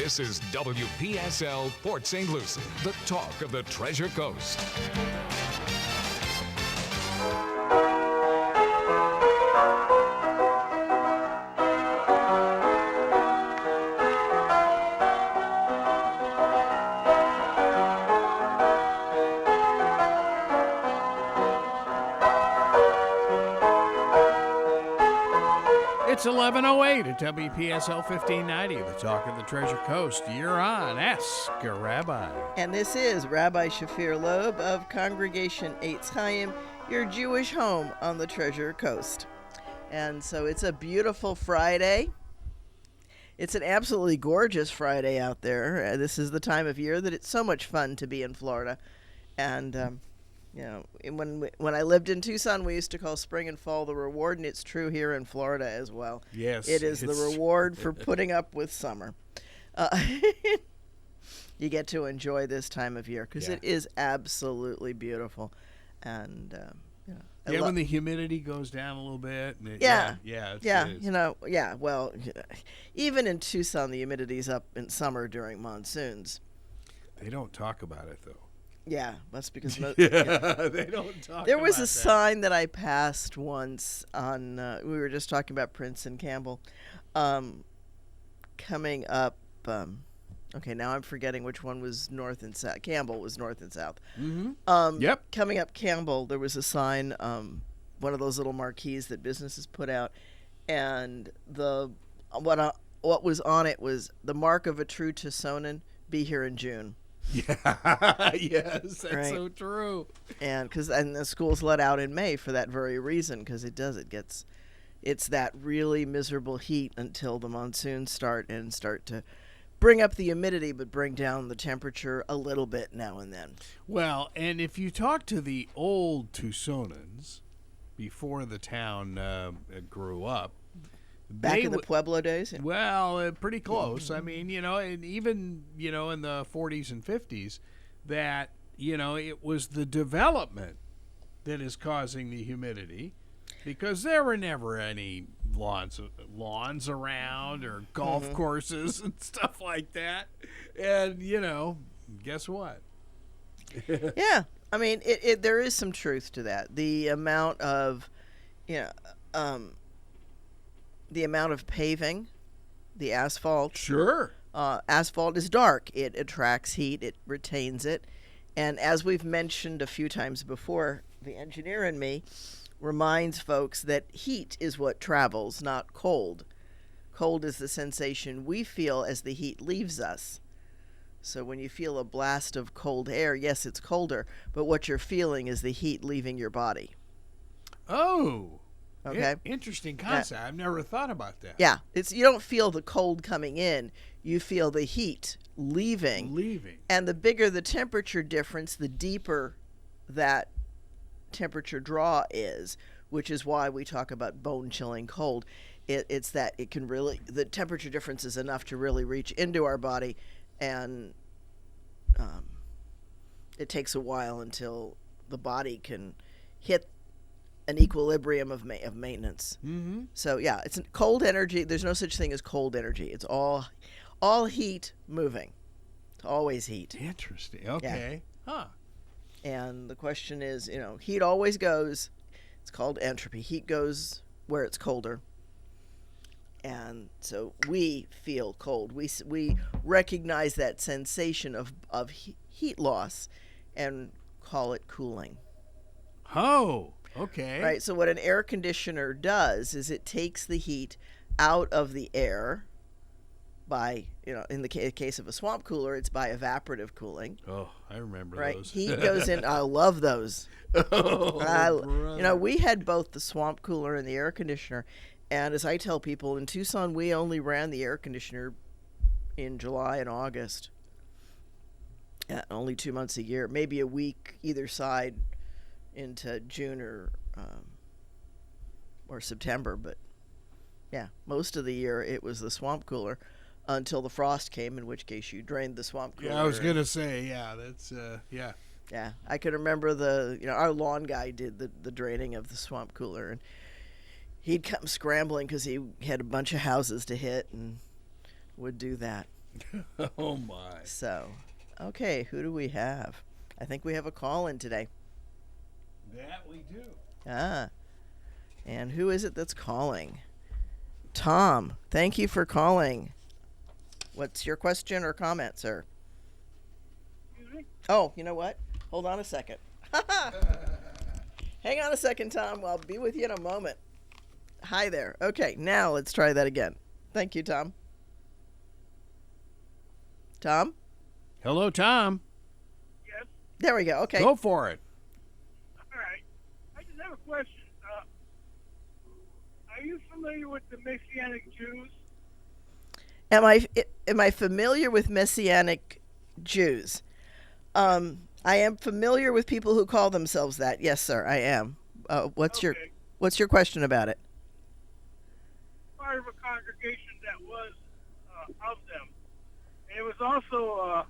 This is WPSL Port St. Lucie, the talk of the Treasure Coast. It's 11:08 at WPSL 1590, the talk of the Treasure Coast. You're on Ask a Rabbi. And this is Rabbi Shafir Loeb of Congregation Eitz Chayim, your Jewish home on the Treasure Coast. And so it's a beautiful Friday. It's an absolutely gorgeous Friday out there. This is the time of year that it's so much fun to be in Florida. And, you know, when I lived in Tucson, we used to call spring and fall the reward, and it's true here in Florida as well. Yes. It is the reward for putting up with summer. You get to enjoy this time of year because it is absolutely beautiful. And, you know, when the humidity goes down a little bit. Well, even in Tucson, the humidity's up in summer during monsoons. They don't talk about it, though. Yeah, that's because they don't talk. There was about a sign that I passed once on. We were just talking about Prince and Campbell, coming up. Okay, now I'm forgetting which one was north and south. Campbell was north and south. Mm-hmm. Coming up Campbell, there was a sign, one of those little marquees that businesses put out, and what was on it was the mark of a true Tucsonan. Be here in June. Yeah, yes, that's right? So true. And the school's let out in May for that very reason, because it's that really miserable heat until the monsoons start to bring up the humidity, but bring down the temperature a little bit now and then. Well, and if you talk to the old Tucsonans before the town grew up, back in the Pueblo days? Well, pretty close. I mean, and even, in the 40s and 50s, that, it was the development that is causing the humidity, because there were never any lawns around or golf courses and stuff like that. And, guess what? Yeah. I mean, there is some truth to that. The amount of, the amount of paving, the asphalt. Sure. Asphalt is dark. It attracts heat. It retains it. And as we've mentioned a few times before, the engineer in me reminds folks that heat is what travels, not cold. Cold is the sensation we feel as the heat leaves us. So when you feel a blast of cold air, yes, it's colder, but what you're feeling is the heat leaving your body. Oh. Okay. Interesting concept. I've never thought about that. Yeah, you don't feel the cold coming in. You feel the heat leaving. And the bigger the temperature difference, the deeper that temperature draw is, which is why we talk about bone-chilling cold. It's that it can really, the temperature difference is enough to really reach into our body, and it takes a while until the body can hit an equilibrium of maintenance. Mm-hmm. So yeah, it's cold energy. There's no such thing as cold energy. It's all heat moving. It's always heat. Interesting. Okay. Yeah. Huh. And the question is, heat always goes. It's called entropy. Heat goes where it's colder. And so we feel cold. We recognize that sensation of heat loss and call it cooling. Oh. Okay. Right. So what an air conditioner does is it takes the heat out of the air by, in the case of a swamp cooler, it's by evaporative cooling. Oh, I remember right? those. Heat goes in. I love those. We had both the swamp cooler and the air conditioner. And as I tell people, in Tucson, we only ran the air conditioner in July and August. Yeah, only 2 months a year, maybe a week either side into June or September, but yeah, most of the year it was the swamp cooler until the frost came, in which case you drained the swamp cooler. Yeah, I was gonna say, that's yeah. Yeah, I could remember our lawn guy did the draining of the swamp cooler, and he'd come scrambling because he had a bunch of houses to hit and would do that. Oh, my. So, okay, who do we have? I think we have a call in today. That we do. Ah, and who is it that's calling? Tom, thank you for calling. What's your question or comment, sir? Excuse me? Oh, you know what? Hold on a second. Hang on a second, Tom. I'll be with you in a moment. Hi there. Okay, now let's try that again. Thank you, Tom. Tom? Hello, Tom. Yes. There we go. Okay. Go for it. All right. I just have a question. Are you familiar with the Messianic Jews? Am I familiar with Messianic Jews? I am familiar with people who call themselves that. Yes, sir, I am. What's your question about it? Part of a congregation that was of them. And it was also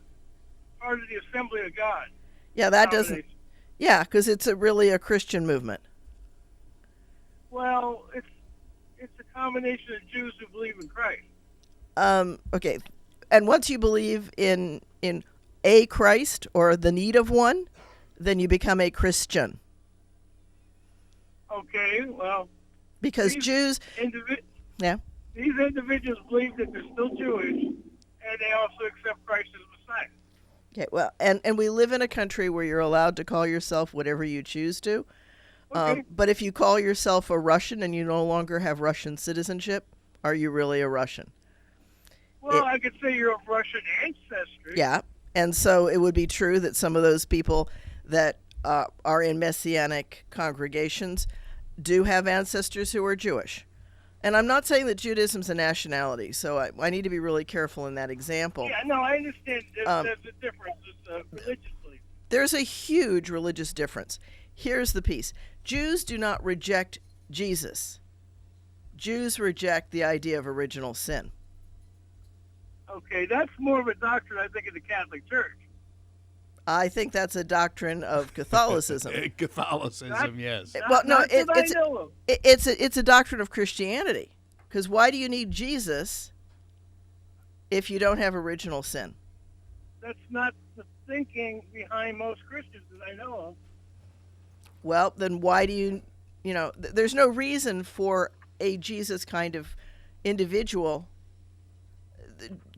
part of the Assembly of God. Yeah, that doesn't. Denomination. Yeah, because it's really a Christian movement. Well, it's a combination of Jews who believe in Christ. Okay, and once you believe in a Christ or the need of one, then you become a Christian. Okay, well, Because these Jews, yeah, these individuals believe that they're still Jewish, and they also accept Christ as Messiah. okay, well, and we live in a country where you're allowed to call yourself whatever you choose to. Okay. But if you call yourself a Russian and you no longer have Russian citizenship, are you really a Russian? Well, I could say you're of Russian ancestry. Yeah, and so it would be true that some of those people that are in Messianic congregations do have ancestors who are Jewish. And I'm not saying that Judaism's a nationality, so I need to be really careful in that example. Yeah, no, I understand there's a difference religiously. There's a huge religious difference. Here's the piece. Jews do not reject Jesus. Jews reject the idea of original sin. Okay, that's more of a doctrine, I think, of the Catholic Church. I think that's a doctrine of Catholicism. Catholicism, yes. Well, no, Not that I know of. it's a doctrine of Christianity. Because why do you need Jesus if you don't have original sin? That's not the thinking behind most Christians that I know of. Well, then why do there's no reason for a Jesus kind of individual.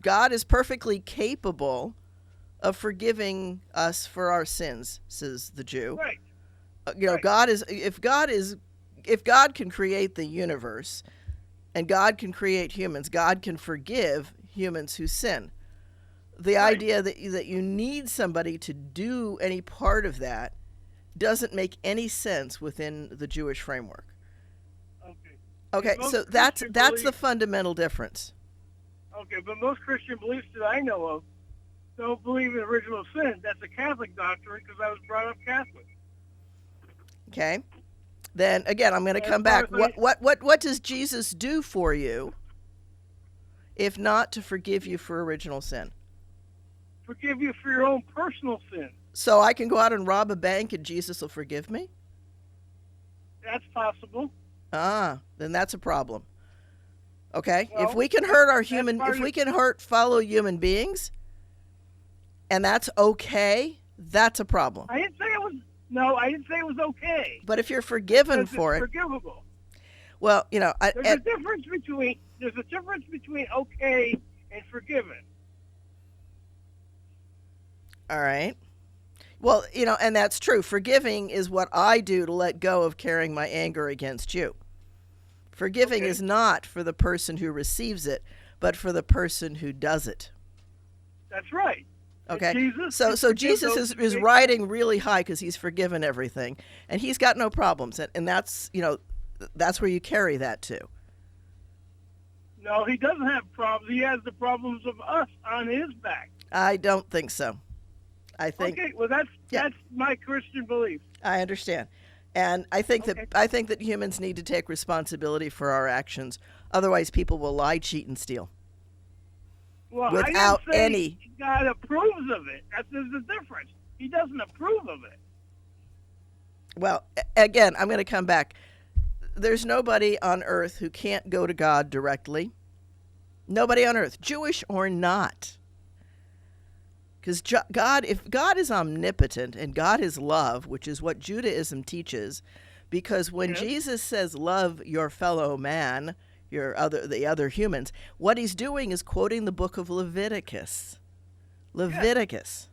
God is perfectly capable of forgiving us for our sins, says the Jew. Right. Right. If God can create the universe and God can create humans, God can forgive humans who sin. The Right. idea that you need somebody to do any part of that doesn't make any sense within the Jewish framework. Okay, Most so that's Christian the beliefs- fundamental difference. Okay, but most Christian beliefs that I know of don't believe in original sin. That's a Catholic doctrine because I was brought up Catholic. Okay, then again, I'm going to As come far back. as What does Jesus do for you, if not to forgive you for original sin? Forgive you for your own personal sin. So I can go out and rob a bank and Jesus will forgive me? That's possible. Then that's a problem. Okay, if Well, we can hurt fellow human beings, and that's okay, that's a problem. I didn't say it was okay. But if you're forgiven Because for it's it, forgivable. well, There's a difference between okay and forgiven. all right. Well, and that's true. Forgiving is what I do to let go of carrying my anger against you. Forgiving Okay. is not for the person who receives it, but for the person who does it. That's right. And Okay. Jesus So forgives Jesus those is who riding really high because he's forgiven everything, and he's got no problems, and that's that's where you carry that to. No, he doesn't have problems. He has the problems of us on his back. I don't think so. I think Okay, well that's my Christian belief. I understand, and I think Okay. that humans need to take responsibility for our actions. Otherwise, people will lie, cheat, and steal. Well, Without I didn't say any- God approves of it. There's a difference. He doesn't approve of it. Well, again, I'm going to come back. There's nobody on earth who can't go to God directly. Nobody on earth, Jewish or not. Because God, if God is omnipotent and God is love, which is what Judaism teaches, because when Jesus says love your fellow man, the other humans, what he's doing is quoting the book of Leviticus. Leviticus,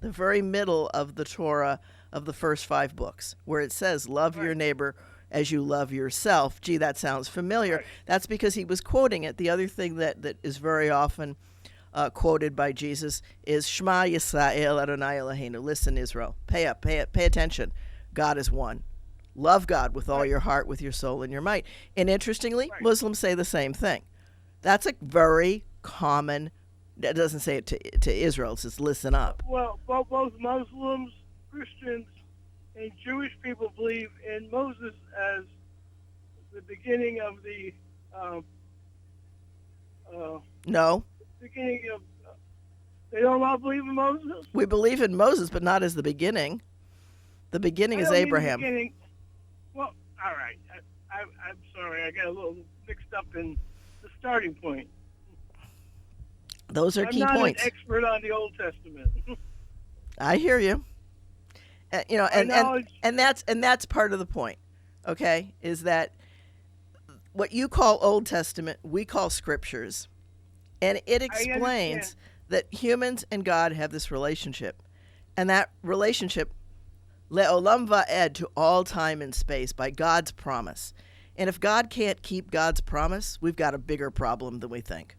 the very middle of the Torah of the first 5 books, where it says love your neighbor as you love yourself. Gee, that sounds familiar. Right. That's because he was quoting it. The other thing that is very often quoted by Jesus is Shema Yisrael Adonai Eloheinu. Listen, Israel, pay attention. God is one. Love God with all your heart, with your soul, and your might. And interestingly, Muslims say the same thing. That's a very common. That doesn't say it to Israel. It says listen up. Well, both Muslims, Christians, and Jewish people believe in Moses as the beginning of the No. beginning of. They don't all believe in Moses. We believe in Moses, but not as the beginning. The beginning is I don't mean Abraham. the beginning. Well, all right. I'm sorry. I got a little mixed up in the starting point. Those are key I'm not points. an expert on the Old Testament. I hear you. And that's part of the point. Okay, is that what you call Old Testament, we call scriptures, and it explains that humans and God have this relationship, and that relationship, le'olam va'ed, to all time and space by God's promise. And if God can't keep God's promise, we've got a bigger problem than we think.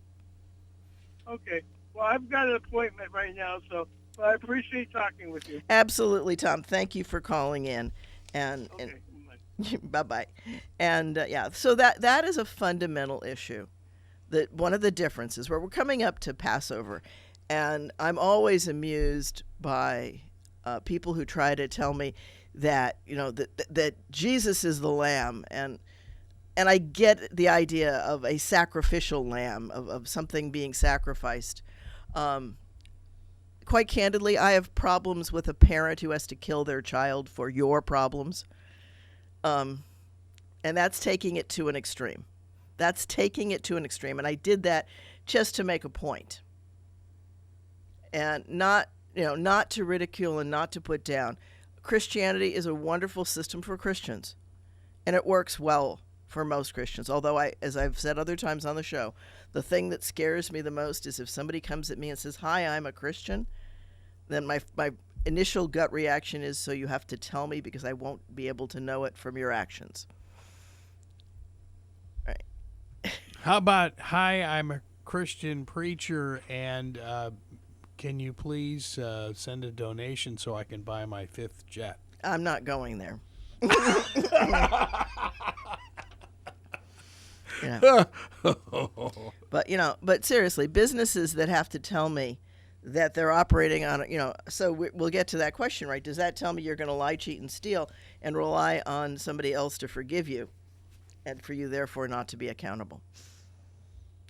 Okay. Well, I've got an appointment right now, so I appreciate talking with you. Absolutely, Tom. Thank you for calling in, and bye-bye. And so that is a fundamental issue. That one of the differences where we're coming up to Passover, and I'm always amused by people who try to tell me that that Jesus is the lamb, and I get the idea of a sacrificial lamb, of something being sacrificed. Quite candidly, I have problems with a parent who has to kill their child for your problems. And that's taking it to an extreme. And I did that just to make a point. And not to ridicule and not to put down. Christianity is a wonderful system for Christians. And it works well for most Christians. Although, as I've said other times on the show, the thing that scares me the most is if somebody comes at me and says, "Hi, I'm a Christian," then my initial gut reaction is, so you have to tell me because I won't be able to know it from your actions. Right. How about, "Hi, I'm a Christian preacher, and can you please send a donation so I can buy my 5th jet?" I'm not going there. But seriously, businesses that have to tell me that they're operating on, so we'll get to that question, right? Does that tell me you're going to lie, cheat, and steal and rely on somebody else to forgive you and for you, therefore, not to be accountable?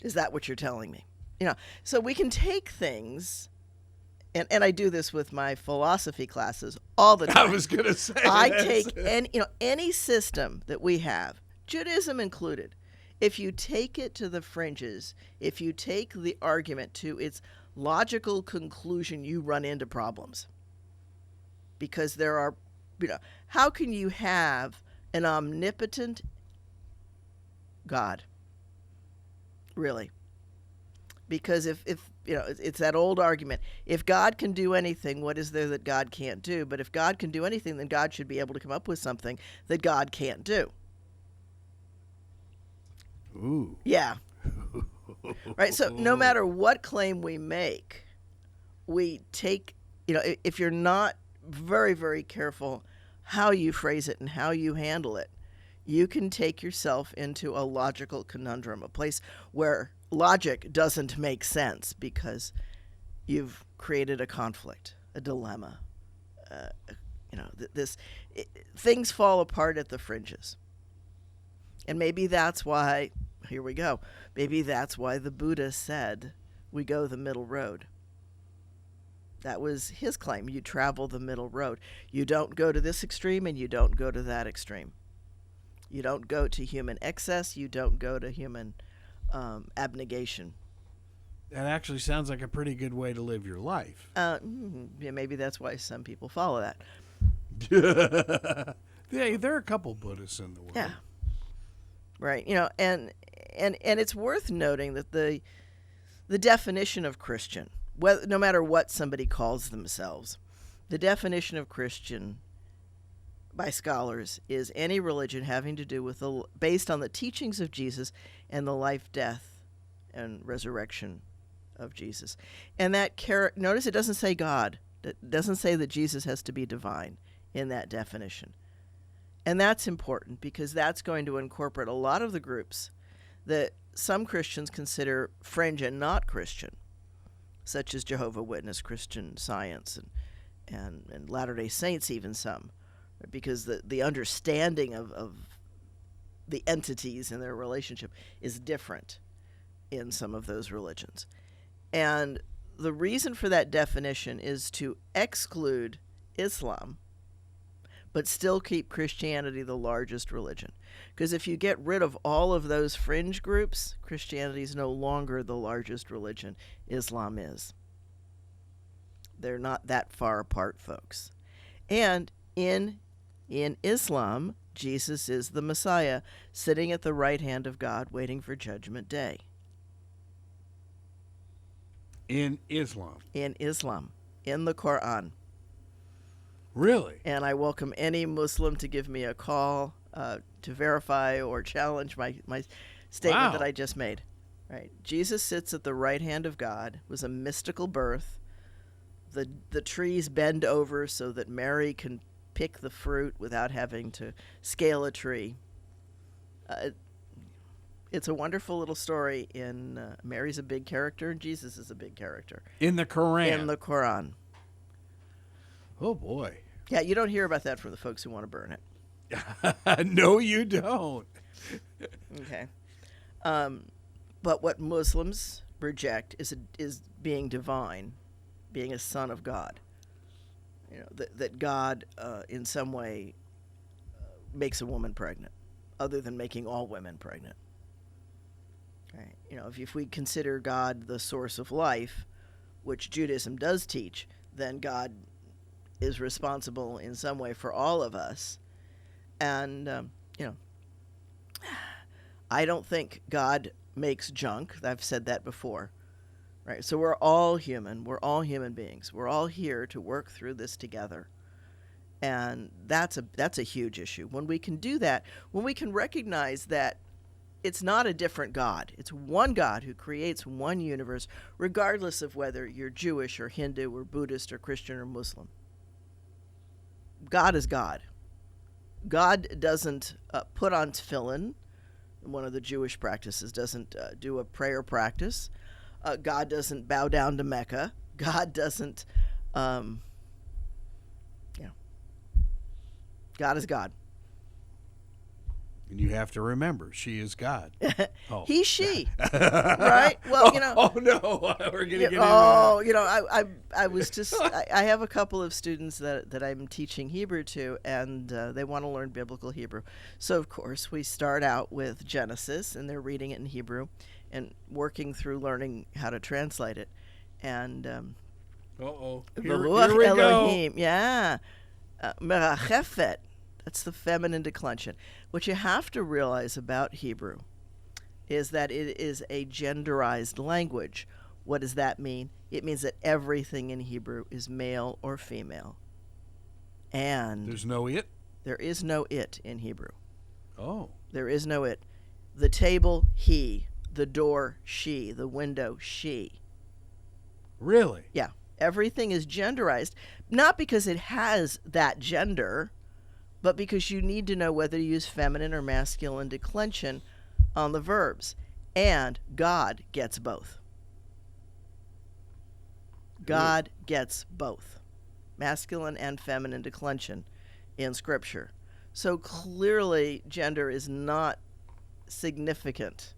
Is that what you're telling me? So we can take things, and I do this with my philosophy classes all the time. I was going to say I take any system that we have, Judaism included. If you take it to the fringes, if you take the argument to its logical conclusion, you run into problems. Because there are, how can you have an omnipotent God? Really? Because if it's that old argument. If God can do anything, what is there that God can't do? But if God can do anything, then God should be able to come up with something that God can't do. Ooh. Yeah. Right. So no matter what claim we make, we take, if you're not very, very careful how you phrase it and how you handle it, you can take yourself into a logical conundrum, a place where logic doesn't make sense because you've created a conflict, a dilemma. Things fall apart at the fringes. And maybe that's why, here we go, maybe that's why the Buddha said we go the middle road. That was his claim. You travel the middle road. You don't go to this extreme and you don't go to that extreme. You don't go to human excess. You don't go to human abnegation. That actually sounds like a pretty good way to live your life. Yeah, maybe that's why some people follow that. Yeah, there are a couple Buddhists in the world. Yeah. Right. And it's worth noting that the definition of Christian, no matter what somebody calls themselves, the definition of Christian by scholars is any religion having to do with based on the teachings of Jesus and the life, death, and resurrection of Jesus. And that notice it doesn't say God. It doesn't say that Jesus has to be divine in that definition. And that's important because that's going to incorporate a lot of the groups that some Christians consider fringe and not Christian, such as Jehovah's Witness, Christian Science, and Latter-day Saints, even some, because the understanding of the entities and their relationship is different in some of those religions. And the reason for that definition is to exclude Islam, but still keep Christianity the largest religion. Because if you get rid of all of those fringe groups, Christianity is no longer the largest religion. Islam is. They're not that far apart, folks. And in Islam, Jesus is the Messiah, sitting at the right hand of God, waiting for Judgment Day. In Islam? In Islam. In the Quran. Really? And I welcome any Muslim to give me a call to verify or challenge my statement that I just made. Right? Jesus sits at the right hand of God. It was a mystical birth. The trees bend over so that Mary can pick the fruit without having to scale a tree. It's a wonderful little story. Mary's a big character and Jesus is a big character. In the Quran? In the Quran. Oh, boy. Yeah, you don't hear about that from the folks who want to burn it. No, you don't. Okay. But what Muslims reject is being divine, being a son of God. That God, in some way, makes a woman pregnant, other than making all women pregnant. Right? If we consider God the source of life, which Judaism does teach, then God is responsible in some way for all of us. And, I don't think God makes junk. I've said that before. Right? So we're all human. We're all human beings. We're all here to work through this together. And that's a huge issue. When we can do that, when we can recognize that it's not a different God. It's one God who creates one universe, regardless of whether you're Jewish or Hindu or Buddhist or Christian or Muslim. God is God. God doesn't put on tefillin, one of the Jewish practices, doesn't do a prayer practice. God doesn't bow down to Mecca. God doesn't, God is God. And you have to remember, she is God. Oh. He, she. Right? Well, Oh, no. We're going to get into that. I was just, I have a couple of students that I'm teaching Hebrew to, and they want to learn biblical Hebrew. So, of course, we start out with Genesis, and they're reading it in Hebrew and working through learning how to translate it. And, Here we Elohim, go. yeah. Merachefet. That's the feminine declension. What you have to realize about Hebrew is that it is a genderized language. What does that mean? It means that everything in Hebrew is male or female. And there's no it? There is no it in Hebrew. Oh. There is no it. The table, he. The door, she. The window, she. Really? Yeah. Everything is genderized, not because it has that gender, but because you need to know whether to use feminine or masculine declension on the verbs. And God gets both. God gets both. Masculine and feminine declension in Scripture. So clearly gender is not significant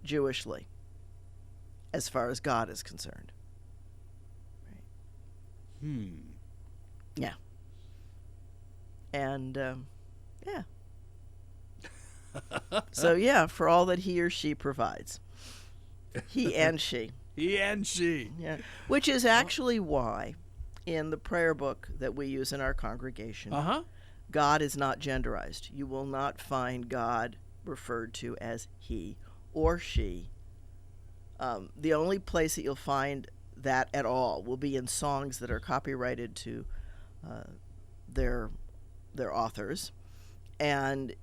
Jewishly as far as God is concerned. Right. Yeah. And, yeah. So, yeah, for all that he or she provides. He and she. He and she. Yeah. Which is actually why in the prayer book that we use in our congregation, God is not genderized. You will not find God referred to as he or she. The only place that you'll find that at all will be in songs that are copyrighted to their authors. And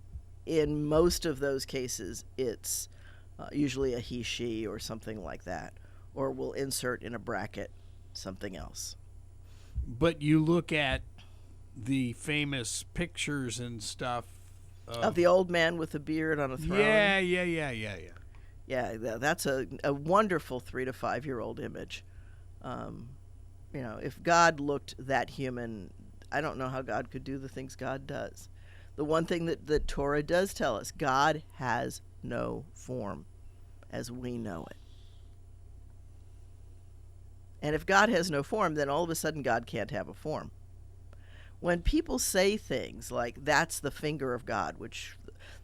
in most of those cases, it's usually a he, she, or something like that. Or we'll insert in a bracket something else. But you look at the famous pictures and stuff of the old man with a beard on a throne. Yeah. Yeah, that's a wonderful 3 to 5 year old image. If God looked that human, I don't know how God could do the things God does. The one thing that Torah does tell us, God has no form as we know it. And if God has no form, then all of a sudden God can't have a form. When people say things like, that's the finger of God, which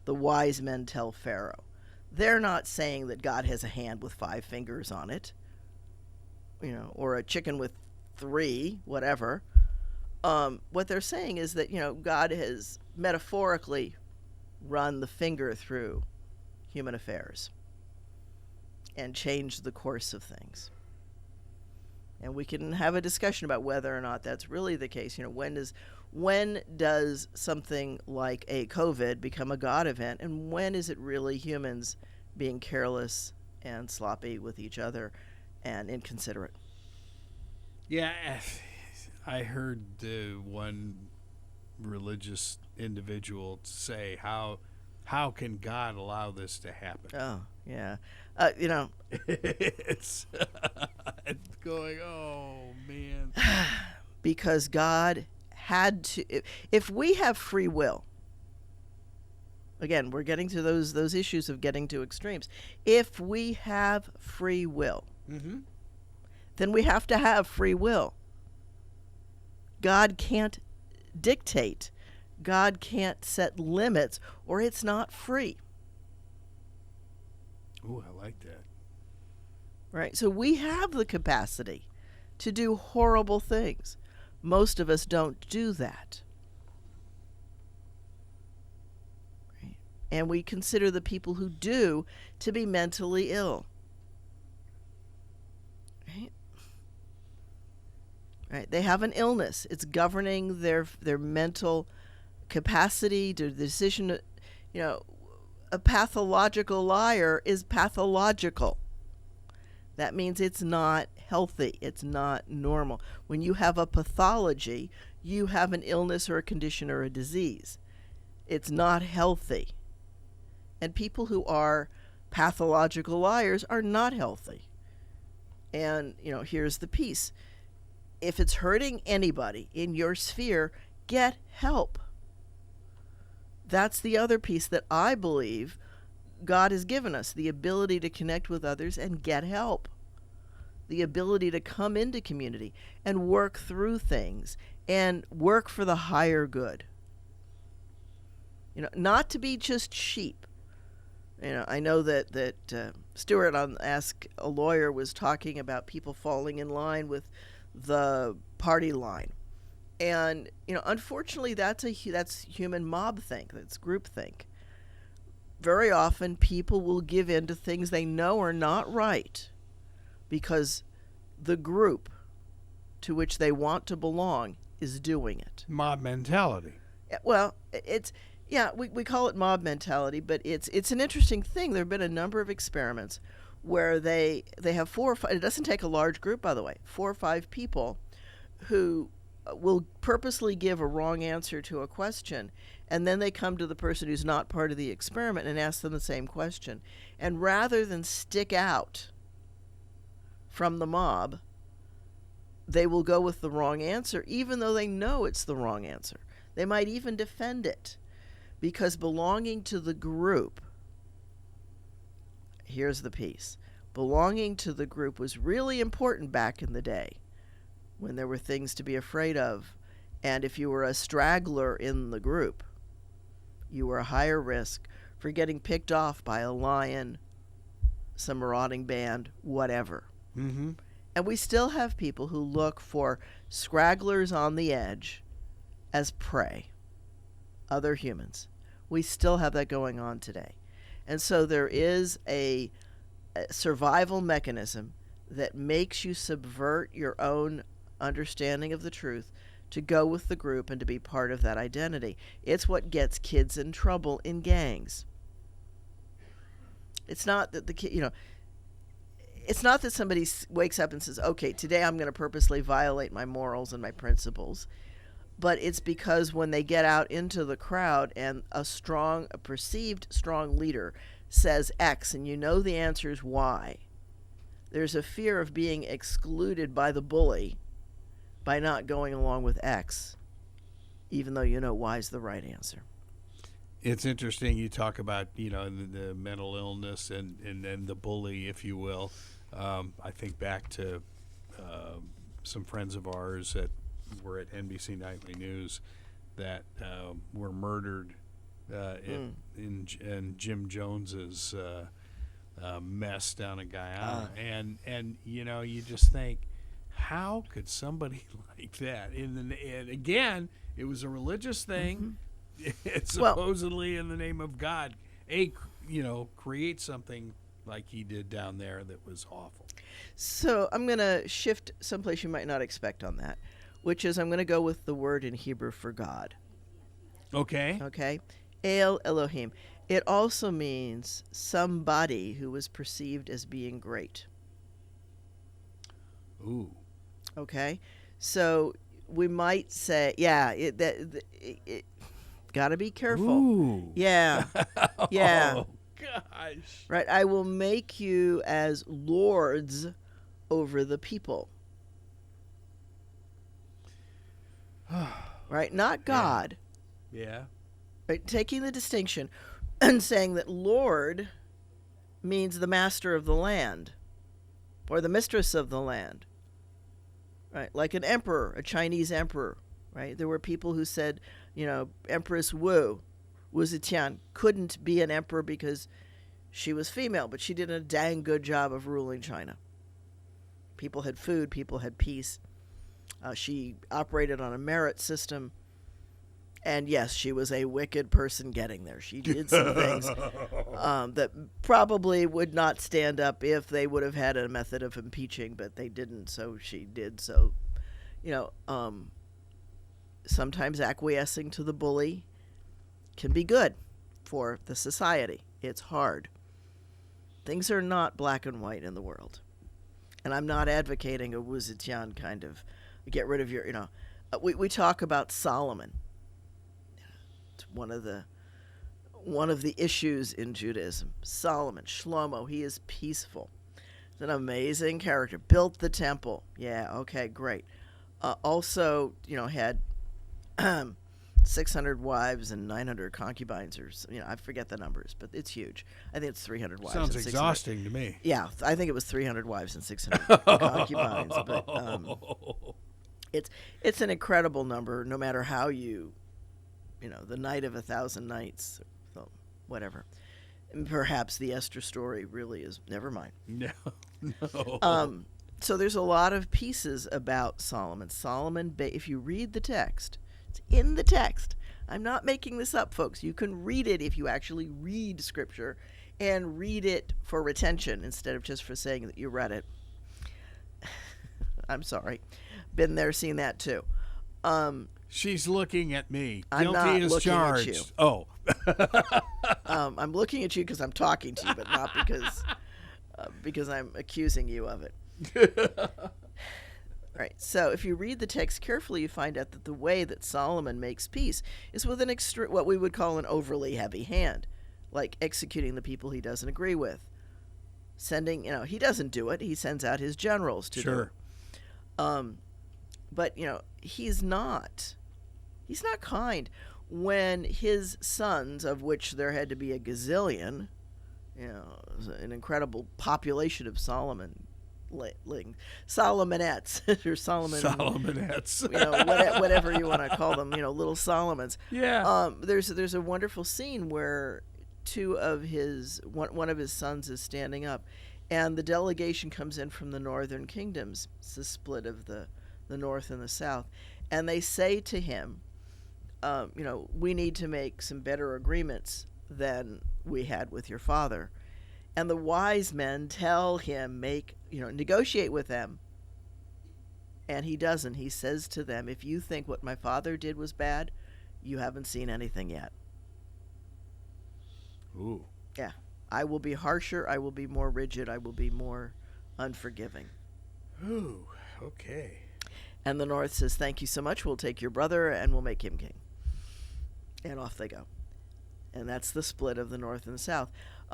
the wise men tell Pharaoh, they're not saying that God has a hand with 5 fingers on it, or a chicken with 3, whatever. What they're saying is that, God has metaphorically run the finger through human affairs and changed the course of things. And we can have a discussion about whether or not that's really the case. When does something like a COVID become a God event, and when is it really humans being careless and sloppy with each other and inconsiderate? Yeah, I heard one religious individual say, how can God allow this to happen? Oh, yeah. It's going, oh, man. Because God had to. If we have free will, again, we're getting to those issues of getting to extremes. If we have free will, then we have to have free will. God can't dictate. God can't set limits, or it's not free. Ooh, I like that. Right? So we have the capacity to do horrible things. Most of us don't do that. Right? And we consider the people who do to be mentally ill. Right? Right? They have an illness. It's governing their mental capacity to the decision. A pathological liar is pathological. That means it's not healthy. It's not normal. When you have a pathology, you have an illness or a condition or a disease. It's not healthy. And people who are pathological liars are not healthy. And, here's the piece. If it's hurting anybody in your sphere, get help. That's the other piece that I believe God has given us, the ability to connect with others and get help, the ability to come into community and work through things and work for the higher good. Not to be just sheep. I know that Stuart on Ask a Lawyer was talking about people falling in line with the party line. And, unfortunately, that's human mob think. That's group think. Very often people will give in to things they know are not right because the group to which they want to belong is doing it. Mob mentality. Well, we call it mob mentality, but it's an interesting thing. There have been a number of experiments where they have 4 or 5, it doesn't take a large group, by the way, 4 or 5 people who will purposely give a wrong answer to a question, and then they come to the person who's not part of the experiment and ask them the same question. And rather than stick out from the mob, they will go with the wrong answer, even though they know it's the wrong answer. They might even defend it, because belonging to the group, here's the piece, belonging to the group was really important back in the day, when there were things to be afraid of. And if you were a straggler in the group, you were a higher risk for getting picked off by a lion, some marauding band, whatever. Mm-hmm. And we still have people who look for scragglers on the edge as prey, other humans. We still have that going on today. And so there is a survival mechanism that makes you subvert your own understanding of the truth to go with the group and to be part of that identity. It's what gets kids in trouble in gangs. It's not that the kid, it's not that somebody wakes up and says, okay, today I'm going to purposely violate my morals and my principles. But it's because when they get out into the crowd and a perceived strong leader says X and you know the answer is Y, there's a fear of being excluded by the bully by not going along with X, even though you know Y is the right answer. It's interesting you talk about, the mental illness and the bully, if you will. I think back to some friends of ours that were at NBC Nightly News that were murdered in Jim Jones's mess down in Guyana. And you just think, how could somebody like that? And again, it was a religious thing. Mm-hmm. It's supposedly in the name of God, create something like he did down there that was awful. So I'm going to shift someplace you might not expect on that, which is I'm going to go with the word in Hebrew for God. Okay. Okay. El Elohim. It also means somebody who was perceived as being great. Ooh. Okay. So we might say, it got to be careful. Ooh. Yeah. Yeah. Oh, gosh. Right. I will make you as lords over the people. Right? Not God. Yeah. Right? Taking the distinction and saying that Lord means the master of the land or the mistress of the land. Right? Like an emperor, a Chinese emperor. Right? There were people who said, Empress Wu Zetian couldn't be an emperor because she was female, but she did a dang good job of ruling China. People had food, people had peace. She operated on a merit system. And yes, she was a wicked person getting there. She did some things that probably would not stand up if they would have had a method of impeaching, but they didn't, so she did. So, sometimes acquiescing to the bully can be good for the society. It's hard. Things are not black and white in the world. And I'm not advocating a Wu Zetian kind of get rid of your, we talk about Solomon. It's one of the issues in Judaism. Solomon, Shlomo, he is peaceful. He's an amazing character. Built the temple. Yeah, okay, great. Also, had 600 wives and 900 concubines, or I forget the numbers, but it's huge. I think it's 300 wives. Sounds exhausting to me. Yeah, I think it was 300 wives and 600 concubines. But it's an incredible number, no matter how you, the night of 1,000 nights, so whatever. And perhaps the Esther story really is. Never mind. No. So there's a lot of pieces about Solomon. If you read the text. In the text. I'm not making this up, folks. You can read it if you actually read Scripture and read it for retention instead of just for saying that you read it. I'm sorry. Been there, seen that too. She's looking at me. I'm not Guilty as looking charged. at you. Oh. I'm looking at you because I'm talking to you, but not because I'm accusing you of it. Right. So if you read the text carefully, you find out that the way that Solomon makes peace is with what we would call an overly heavy hand, like executing the people he doesn't agree with. Sending, he doesn't do it. He sends out his generals to do it. But, he's not kind. When his sons, of which there had to be a gazillion, an incredible population of Solomonettes or Solomonettes, whatever you want to call them, little Solomons. Yeah. There's a wonderful scene where one of his sons is standing up, And the delegation comes in from the northern kingdoms. It's the split of the north and the south. And they say to him, we need to make some better agreements than we had with your father. And the wise men tell him, negotiate with them. And he doesn't. He says to them, if you think what my father did was bad, you haven't seen anything yet. Ooh. Yeah. I will be harsher. I will be more rigid. I will be more unforgiving. Ooh. Okay. And the north says, thank you so much. We'll take your brother and we'll make him king. And off they go. And that's the split of the north and the south.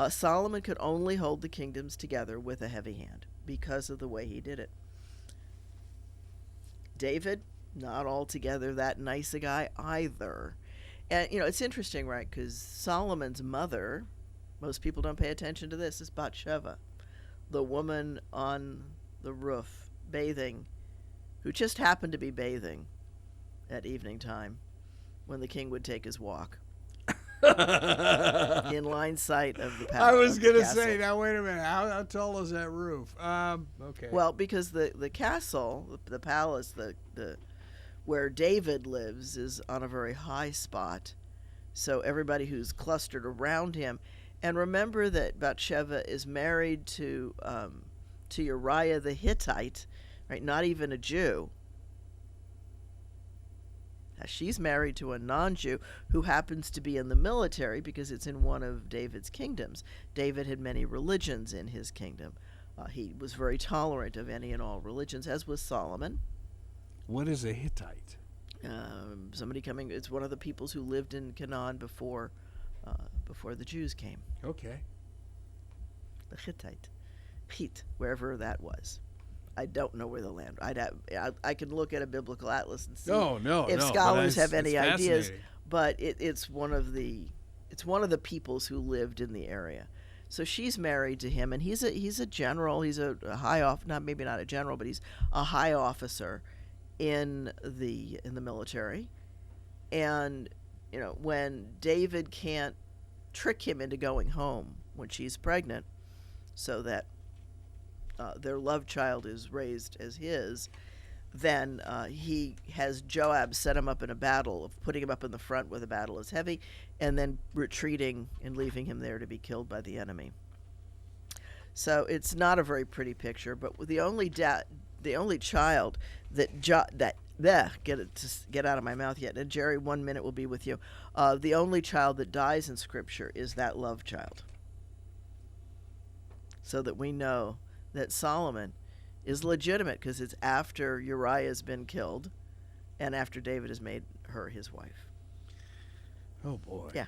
Solomon could only hold the kingdoms together with a heavy hand because of the way he did it. David, not altogether that nice a guy either. And, it's interesting, right? Because Solomon's mother, most people don't pay attention to this, is Bathsheba, the woman on the roof bathing, who just happened to be bathing at evening time when the king would take his walk. In line sight of the palace. I was going to say, now wait a minute, how tall is that roof? Okay. Well, because the castle, the palace, the where David lives is on a very high spot, so everybody who's clustered around him. And remember that Bathsheba is married to Uriah the Hittite, right? Not even a Jew. She's married to a non-Jew who happens to be in the military because it's in one of David's kingdoms. David had many religions in his kingdom. He was very tolerant of any and all religions, as was Solomon. What is a Hittite? It's one of the peoples who lived in Canaan before the Jews came. Okay. The Hittite. Wherever that was. I don't know where the land. I can look at a biblical atlas and see if scholars have any ideas. But it's one of the peoples who lived in the area. So she's married to him, and he's a general. He's a high maybe not a general, but he's a high officer in the military. And when David can't trick him into going home when she's pregnant, so that their love child is raised as his, then he has Joab set him up in a battle, of putting him up in the front where the battle is heavy, and then retreating and leaving him there to be killed by the enemy. So it's not a very pretty picture, but the only child get out of my mouth yet. And Jerry, 1 minute will be with you. The only child that dies in Scripture is that love child, so that we know that Solomon is legitimate, because it's after Uriah has been killed and after David has made her his wife. Oh, boy. Yeah.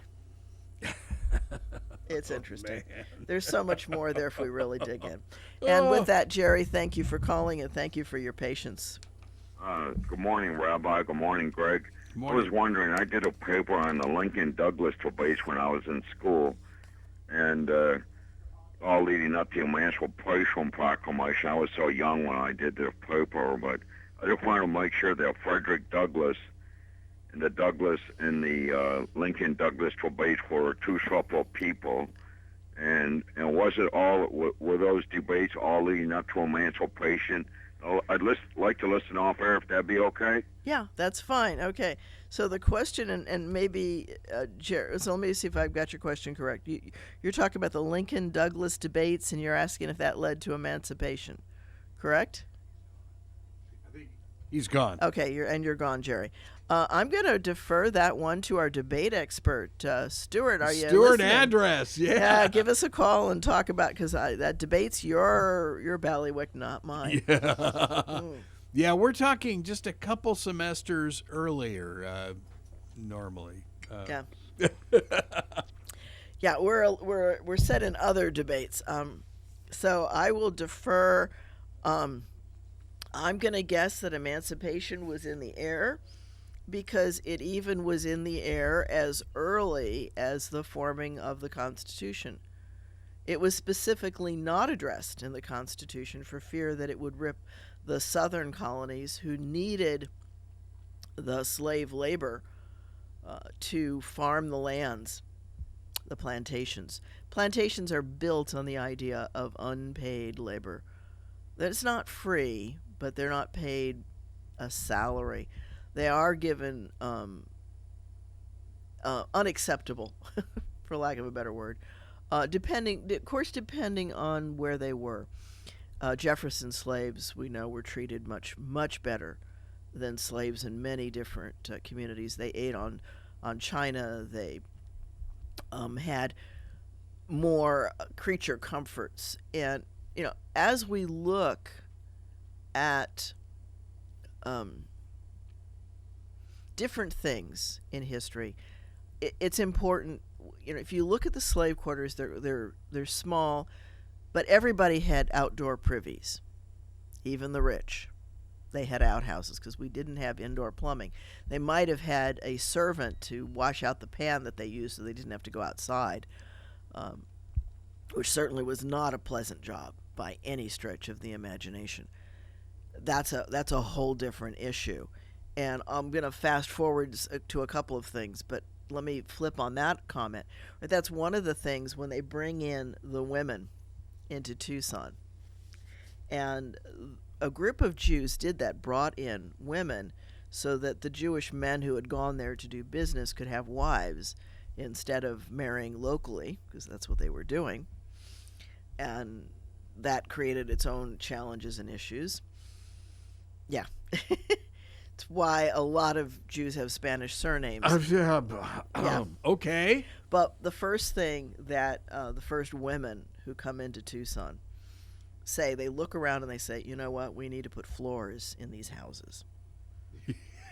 It's interesting. Man. There's so much more there if we really dig in. And with that, Jerry, thank you for calling, and thank you for your patience. Good morning, Rabbi. Good morning, Greg. Good morning. I was wondering, I did a paper on the Lincoln-Douglas debate when I was in school, and all leading up to the Emancipation Proclamation. I was so young when I did the paper, but I just wanted to make sure that Frederick Douglass and the Lincoln-Douglas debates were two separate people. And was it all, were those debates all leading up to emancipation? I'd like to listen off air if that'd be okay. Yeah, that's fine. Okay. So the question, and maybe, Jerry, so let me see if I've got your question correct. You're talking about the Lincoln-Douglas debates, and you're asking if that led to emancipation, correct? He's gone. Okay, you're gone, Jerry. I'm going to defer that one to our debate expert. Stuart, are you Stuart listening? Address, yeah. Yeah, give us a call and talk about, because that debate's your ballywick, not mine. Yeah. Mm. Yeah, we're talking just a couple semesters earlier, normally. Yeah. Yeah, we're set in other debates. So I will defer. I'm going to guess that emancipation was in the air, because it even was in the air as early as the forming of the Constitution. It was specifically not addressed in the Constitution for fear that it would rip the southern colonies, who needed the slave labor to farm the lands the plantations. Plantations are built on the idea of unpaid labor. That it's not free, but they're not paid a salary. They are given unacceptable, for lack of a better word, depending on where they were. Jefferson slaves, we know, were treated much, much better than slaves in many different communities. They ate on china. They had more creature comforts. And, as we look at different things in history, it's important. If you look at the slave quarters, they're small, but everybody had outdoor privies, even the rich. They had outhouses because we didn't have indoor plumbing. They might have had a servant to wash out the pan that they used so they didn't have to go outside, which certainly was not a pleasant job by any stretch of the imagination. That's a whole different issue. And I'm going to fast forward to a couple of things, but let me flip on that comment. That's one of the things when they bring in the women into Tucson. And a group of Jews did that, brought in women so that the Jewish men who had gone there to do business could have wives instead of marrying locally, because that's what they were doing. And that created its own challenges and issues. Yeah. It's why a lot of Jews have Spanish surnames. Okay. But the first thing that the first women who come into Tucson say, they look around and they say, you know what, we need to put floors in these houses.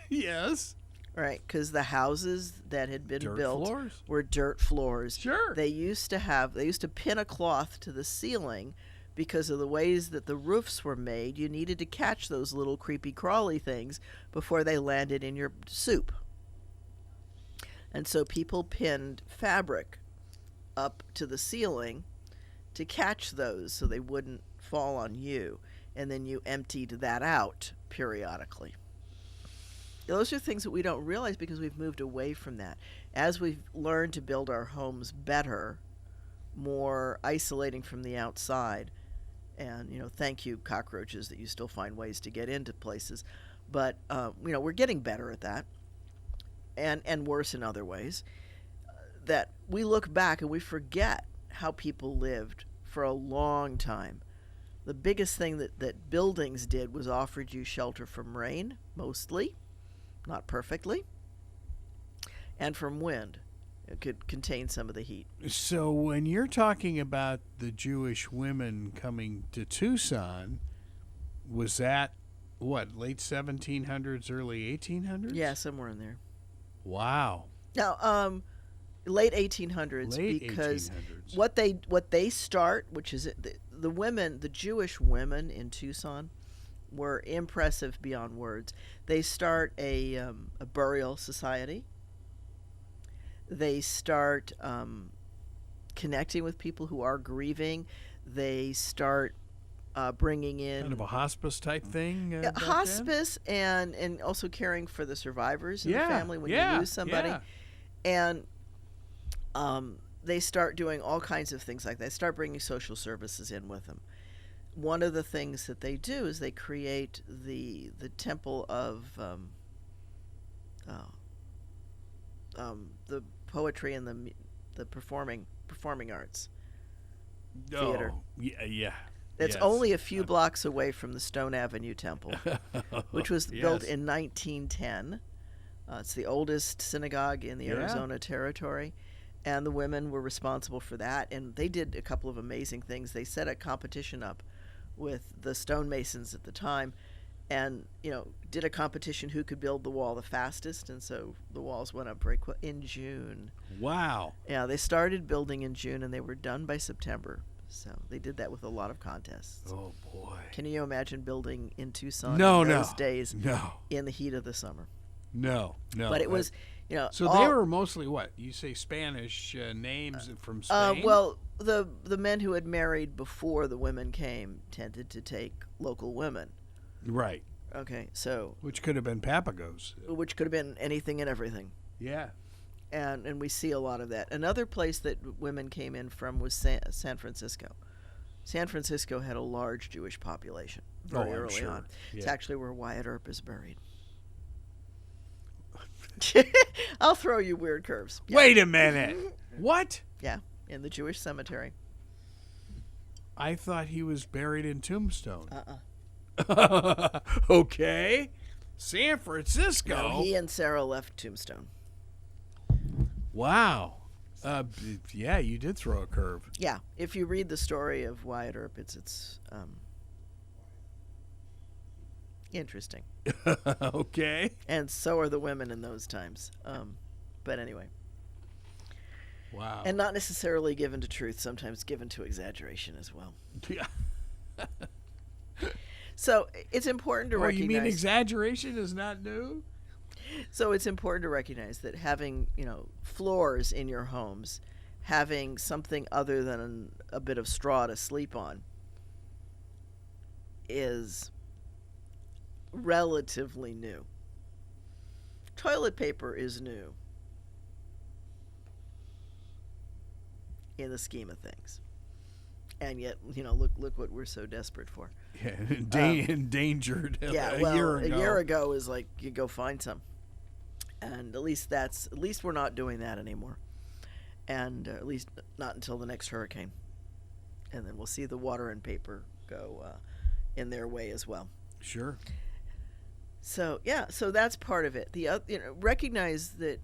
Yes. Right, because the houses that had been built floors? were dirt floors. Sure. They used to pin a cloth to the ceiling because of the ways that the roofs were made. You needed to catch those little creepy crawly things before they landed in your soup. And so people pinned fabric up to the ceiling to catch those so they wouldn't fall on you. And then you emptied that out periodically. Those are things that we don't realize because we've moved away from that. As we've learned to build our homes better, more isolating from the outside, and, thank you, cockroaches, that you still find ways to get into places. But, we're getting better at that, and worse in other ways, that we look back and we forget how people lived for a long time. The biggest thing that buildings did was offered you shelter from rain, mostly, not perfectly, and from wind. It could contain some of the heat. So when you're talking about the Jewish women coming to Tucson, was that, late 1700s, early 1800s? Yeah, somewhere in there. Wow. Now, late 1800s, because 1800s. what they start, which is the Jewish women in Tucson were impressive beyond words. They start a burial society. They start connecting with people who are grieving. They start bringing in kind of a hospice type thing. Hospice and also caring for the survivors in the family when you lose somebody. Yeah. And they start doing all kinds of things like that. They start bringing social services in with them. One of the things that they do is they create the temple of the poetry and the performing arts theater. Oh, yeah. It's only a few blocks away from the Stone Avenue Temple, which was built in 1910. It's the oldest synagogue in the Arizona territory, and the women were responsible for that. And they did a couple of amazing things. They set a competition up with the stonemasons at the time, and did a competition who could build the wall the fastest. And so the walls went up very quick in June. Wow. Yeah, they started building in June, and they were done by September. So they did that with a lot of contests. Oh boy! Can you imagine building in Tucson in those days? No. In the heat of the summer. No. But it was, So they were mostly what? You say Spanish names from Spain? Well, the men who had married before the women came tended to take local women. Right. Okay, so which could have been Papagos. Which could have been anything and everything. Yeah. and we see a lot of that. Another place that women came in from was San Francisco. San Francisco had a large Jewish population very I'm early sure. on. It's Yeah. actually where Wyatt Earp is buried. I'll throw you weird curves. Yeah. Wait a minute. What? Yeah, in the Jewish cemetery. I thought he was buried in Tombstone. Uh-uh. Okay. San Francisco. No, he and Sarah left Tombstone. Wow. Yeah, you did throw a curve. Yeah, if you read the story of Wyatt Earp, it's interesting. Okay. And so are the women in those times. But anyway. Wow. And not necessarily given to truth, sometimes given to exaggeration as well. Yeah. So it's important to Oh, recognize. you mean exaggeration is not new? So it's important to recognize that having, floors in your homes, having something other than a bit of straw to sleep on, is relatively new. Toilet paper is new in the scheme of things. And yet, look what we're so desperate for. Yeah, endangered Yeah, a well, year ago. a year ago is like you go find some, and at least we're not doing that anymore, and at least not until the next hurricane, and then we'll see the water and paper go in their way as well. Sure. So that's part of it. Recognize that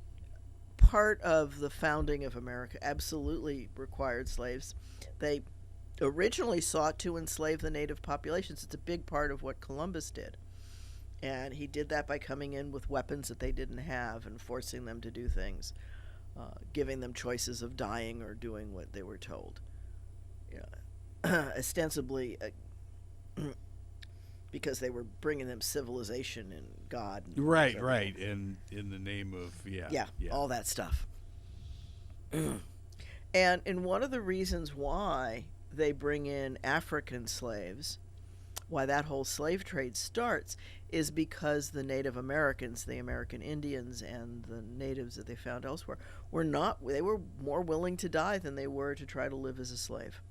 part of the founding of America absolutely required slaves. They originally sought to enslave the native populations. It's a big part of what Columbus did. And he did that by coming in with weapons that they didn't have and forcing them to do things, giving them choices of dying or doing what they were told. Ostensibly, because they were bringing them civilization and God. And Right. everything. In the name of, Yeah, all that stuff. And one of the reasons why they bring in African slaves, why that whole slave trade starts, is because the Native Americans, the American Indians, and the natives that they found elsewhere they were more willing to die than they were to try to live as a slave.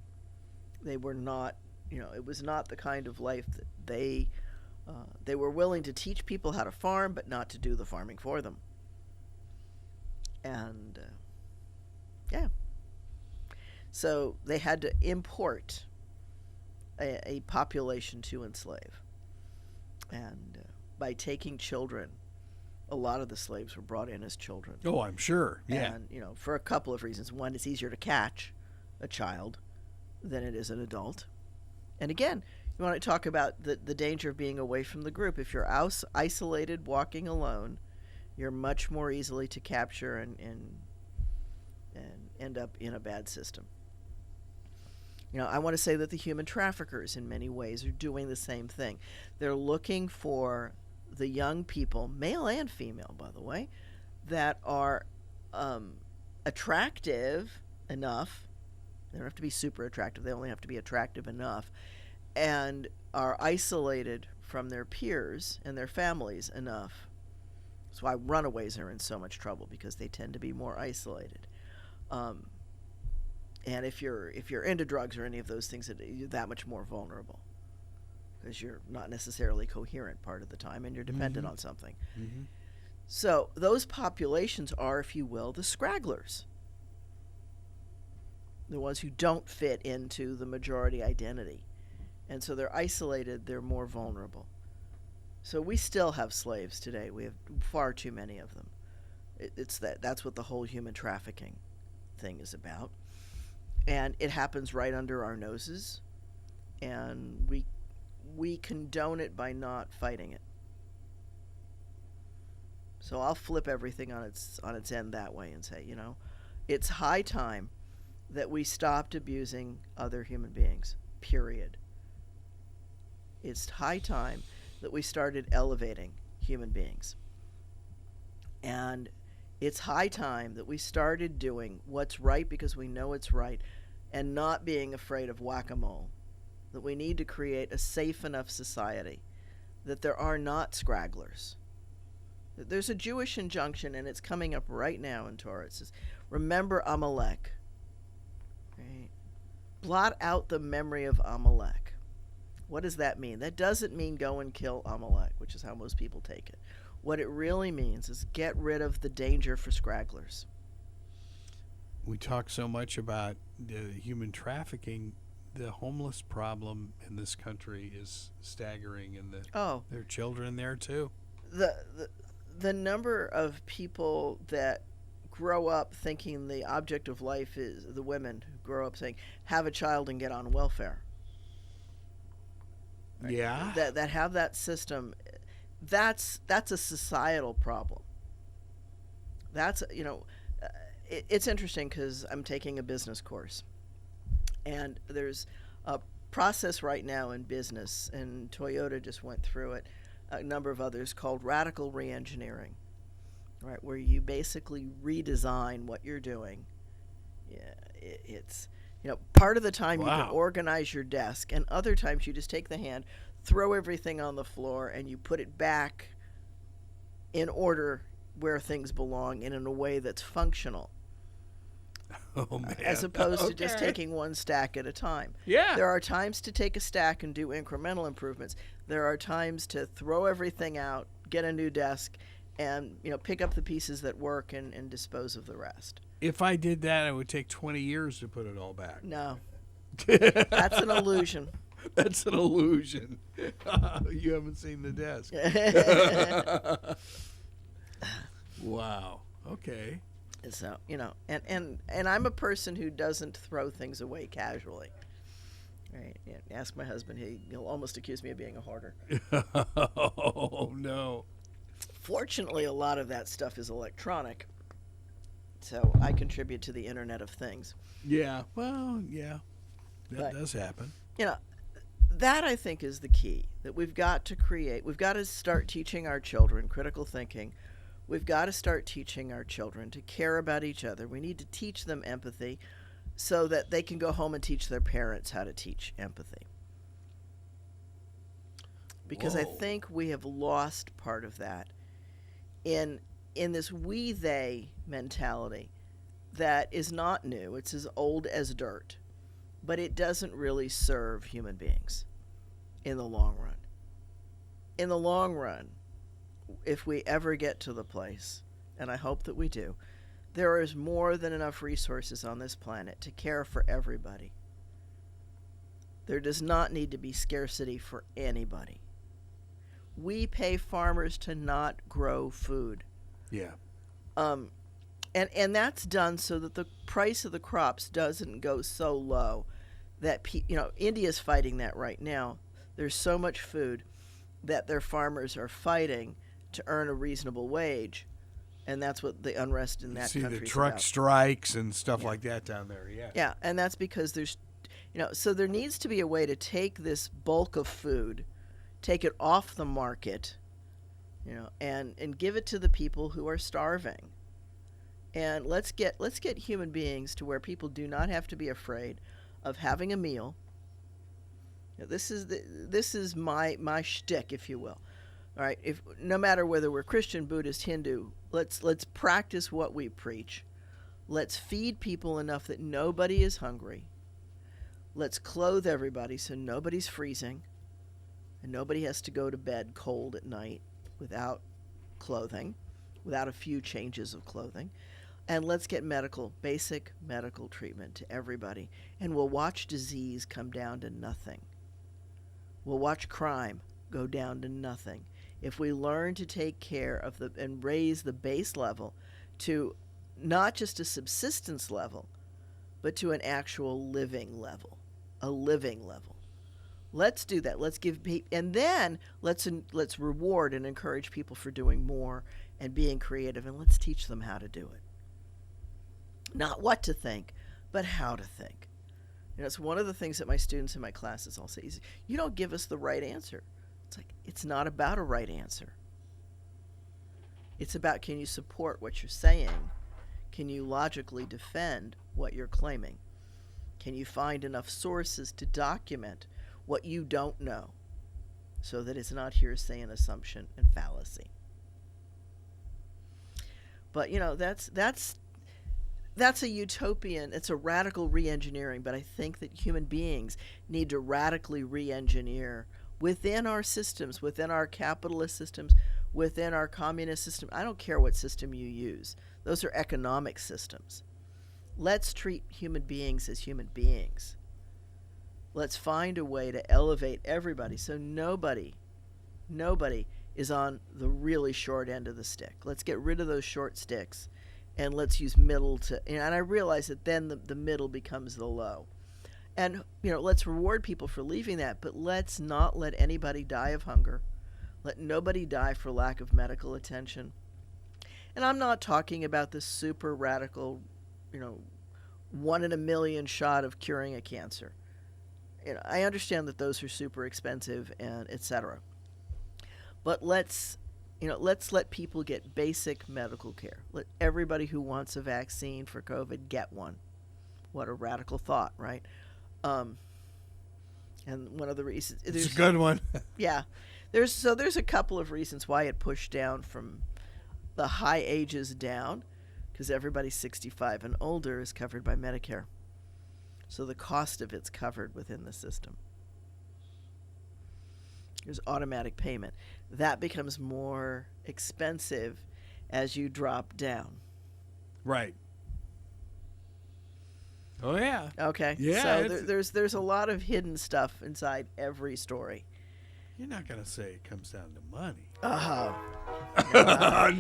They were not, it was not the kind of life that they were willing to teach people how to farm, but not to do the farming for them. And, yeah. So they had to import a population to enslave. And by taking children, a lot of the slaves were brought in as children. Oh, I'm sure. Yeah. And, for a couple of reasons. One, it's easier to catch a child than it is an adult. And again, you want to talk about the danger of being away from the group. If you're isolated, walking alone, you're much more easily to capture and end up in a bad system. I want to say that the human traffickers in many ways are doing the same thing. They're looking for the young people, male and female, by the way, that are attractive enough. They don't have to be super attractive. They only have to be attractive enough, and are isolated from their peers and their families enough. That's why runaways are in so much trouble, because they tend to be more isolated. And if you're into drugs or any of those things, you're that much more vulnerable, because you're not necessarily coherent part of the time, and you're dependent on something. Mm-hmm. So those populations are, if you will, the scragglers, the ones who don't fit into the majority identity. And so they're isolated, they're more vulnerable. So we still have slaves today. We have far too many of them. That's what the whole human trafficking thing is about. And it happens right under our noses, and we condone it by not fighting it. So I'll flip everything on its end that way and say, it's high time that we stopped abusing other human beings, period. It's high time that we started elevating human beings. And it's high time that we started doing what's right because we know it's right, and not being afraid of whack-a-mole. That we need to create a safe enough society that there are not scragglers, There's a Jewish injunction, and it's coming up right now in Torah. It says, remember Amalek. Right? Blot out the memory of Amalek. What does that mean? That doesn't mean go and kill Amalek, which is how most people take it. What it really means is get rid of the danger for scragglers. We talk so much about human trafficking. The homeless problem in this country is staggering, and there are children there too. The number of people that grow up thinking the object of life is the women who grow up saying have a child and get on welfare. Right? Yeah. That have that system. That's a societal problem. That's it's interesting because I'm taking a business course, and there's a process right now in business, and Toyota just went through it, a number of others, called radical reengineering, right, where you basically redesign what you're doing. Yeah, it's part of the time you can organize your desk, and other times you just take the hand, throw everything on the floor, and you put it back in order where things belong and in a way that's functional. Oh, man. As opposed to just taking one stack at a time. Yeah. There are times to take a stack and do incremental improvements. There are times to throw everything out, get a new desk, and pick up the pieces that work and dispose of the rest. If I did that, it would take 20 years to put it all back. No. That's an illusion. That's an illusion. You haven't seen the desk. Wow. Okay. So, and I'm a person who doesn't throw things away casually. Right? Yeah, ask my husband. He'll almost accuse me of being a hoarder. Oh, no. Fortunately, a lot of that stuff is electronic. So I contribute to the Internet of Things. Yeah. Well, yeah. That does happen. That I think is the key, that we've got to start teaching our children critical thinking. We've got to start teaching our children to care about each other. We need to teach them empathy so that they can go home and teach their parents how to teach empathy. Because I think we have lost part of that in this we-they mentality that is not new. It's as old as dirt. But it doesn't really serve human beings in the long run. In the long run, if we ever get to the place, and I hope that we do, there is more than enough resources on this planet to care for everybody. There does not need to be scarcity for anybody. We pay farmers to not grow food. Yeah. And that's done so that the price of the crops doesn't go so low that India's fighting that right now. There's so much food that their farmers are fighting to earn a reasonable wage, and that's what the unrest in that country is about. See the truck strikes and stuff like that down there. Yeah. Yeah, and that's because there's, so there needs to be a way to take this bulk of food, take it off the market, and give it to the people who are starving. And let's get human beings to where people do not have to be afraid of having a meal. This is my shtick, if you will. All right, no matter whether we're Christian, Buddhist, Hindu, let's practice what we preach. Let's feed people enough that nobody is hungry. Let's clothe everybody so nobody's freezing, and nobody has to go to bed cold at night without clothing, without a few changes of clothing. And let's get basic medical treatment to everybody. And we'll watch disease come down to nothing. We'll watch crime go down to nothing. If we learn to take care of and raise the base level to not just a subsistence level, but to an actual living level, a living level. Let's do that. Let's give people, and then let's reward and encourage people for doing more and being creative, and let's teach them how to do it. Not what to think, but how to think. It's one of the things that my students in my classes all say is, you don't give us the right answer. It's like, it's not about a right answer. It's about, can you support what you're saying? Can you logically defend what you're claiming? Can you find enough sources to document what you don't know so that it's not hearsay and assumption and fallacy? But that's a utopian, it's a radical re-engineering, but I think that human beings need to radically re-engineer within our systems, within our capitalist systems, within our communist system. I don't care what system you use. Those are economic systems. Let's treat human beings as human beings. Let's find a way to elevate everybody so nobody is on the really short end of the stick. Let's get rid of those short sticks. And let's use middle and I realize that then the middle becomes the low. And, let's reward people for leaving that, but let's not let anybody die of hunger. Let nobody die for lack of medical attention. And I'm not talking about the super radical, 1 in a million shot of curing a cancer. I understand that those are super expensive and et cetera. But let's let people get basic medical care. Let everybody who wants a vaccine for COVID get one. What a radical thought, right? And one of the reasons... It's a good one. Yeah. There's a couple of reasons why it pushed down from the high ages down, because everybody 65 and older is covered by Medicare. So the cost of it's covered within the system. There's automatic payment. That becomes more expensive as you drop down. Right. Oh, yeah. Okay. Yeah. So there's a lot of hidden stuff inside every story. You're not going to say it comes down to money.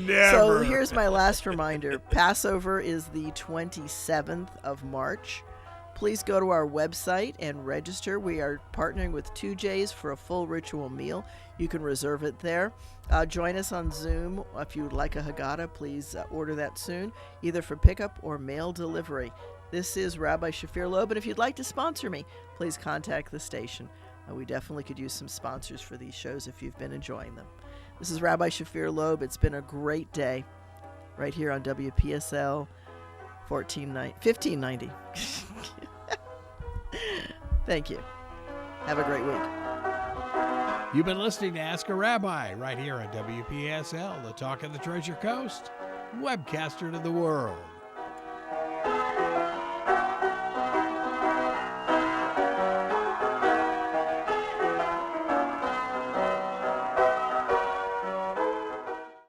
Never. So here's my last reminder. Passover is the 27th of March. Please go to our website and register. We are partnering with 2J's for a full ritual meal. You can reserve it there. Join us on Zoom. If you would like a Haggadah, please order that soon, either for pickup or mail delivery. This is Rabbi Shafir Loeb, and if you'd like to sponsor me, please contact the station. We definitely could use some sponsors for these shows if you've been enjoying them. This is Rabbi Shafir Loeb. It's been a great day right here on WPSL 1590. Thank you. Have a great week. You've been listening to Ask a Rabbi right here on WPSL, the Talk of the Treasure Coast, webcaster to the world.